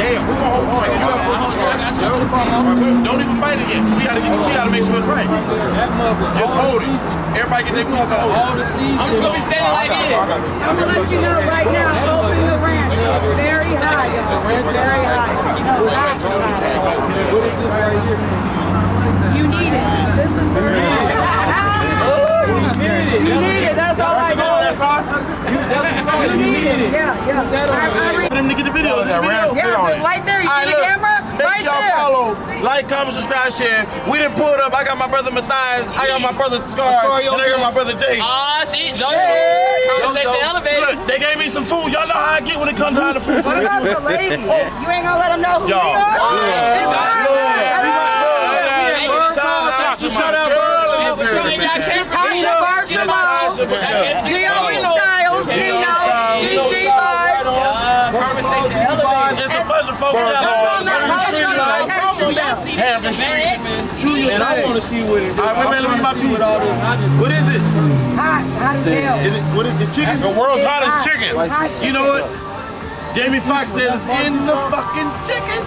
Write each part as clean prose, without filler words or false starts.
Hey, who gonna hold on? Don't even bite it yet. We gotta make sure it's right. Just hold it. Everybody get their piece of hold it. I'm just gonna be standing like this. I'm gonna let you know right now, open the ranch. It's very high, y'all. It's very high. No, that's high. You need it. This is very You need it. That's all I know. That's awesome. You need it. Yeah. For them to get the videos. Yeah, right there. You see the camera? Make sure y'all follow, like, comment, subscribe, share. We done pulled up. I got my brother Matthias. I got my brother Scar. And I got my brother Jay. See, conversation elevated. Look, they gave me some food. Y'all know how I get when it comes down to food. What about the lady? You ain't gonna let them know who we are? Shout out Conversation elevated. It's a bunch of folks And I want to see what it is. Alright, wait, let me my piece. What is it? Hot as hell. Is it what is it? Chicken? The world's hottest chicken. You know what? Jamie Foxx says it's in the fucking chicken.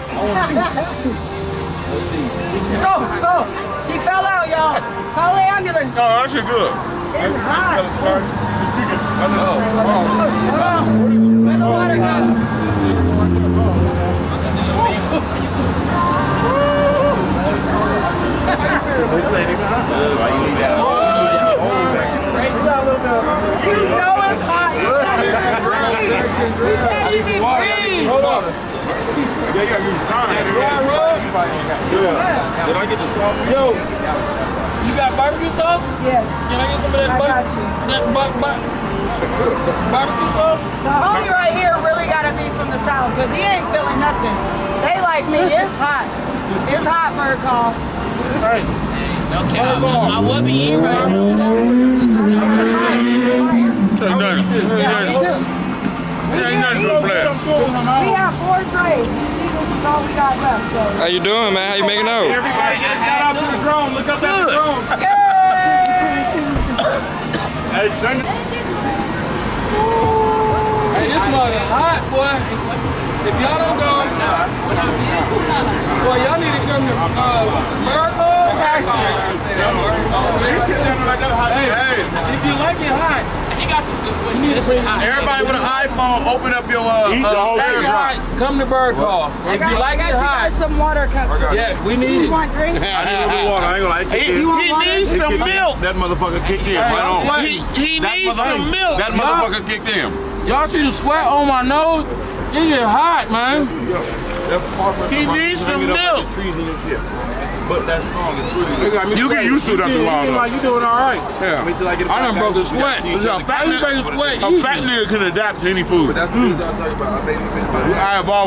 Oh, he fell out, y'all. Call the ambulance. No, that shit good. It's hot. Hold on. Where the water goes? You know it's hot. You can't even breathe. Hold on. Yeah, you gotta use time. Did I get the sauce? Yo, you got barbecue sauce? Yes. Can I get some of that I got barbecue? you. That barbecue sauce? The homie right here really gotta be from the south because he ain't feeling nothing. They like me. It's hot. It's hot, Birdcall. Right. Okay, I would be eating right now. Ain't nothing. Yeah, we do. Ain't nothing to play. We have 4 trays. This is all we got left. So. How you doing, man? How you making out? Everybody get a shout out to the drone. Look up at the drone. Hey, turn it. Hey, this mother hot, boy. If y'all don't go, boy, y'all need to come to Birdcall. Hey, if you like it hot, He got some good you need to bring Everybody with an iPhone, open up your AirDrop. come to Birdcall. If you like it hot, some water cups. yeah, we need You it. want drinks? I need a little water. I ain't gonna lie. He needs some milk. That motherfucker kicked in right on. He needs some milk. That motherfucker kicked in. Y'all see the sweat on my nose? It get hot, man. He needs some milk. Trees in your shit. But that's strong. You get used to it after a while. Like you doing all right. Yeah. Wait till I get I done broke a sweat. A fat nigga can adapt to any food. That's what I was talking about. I I evolved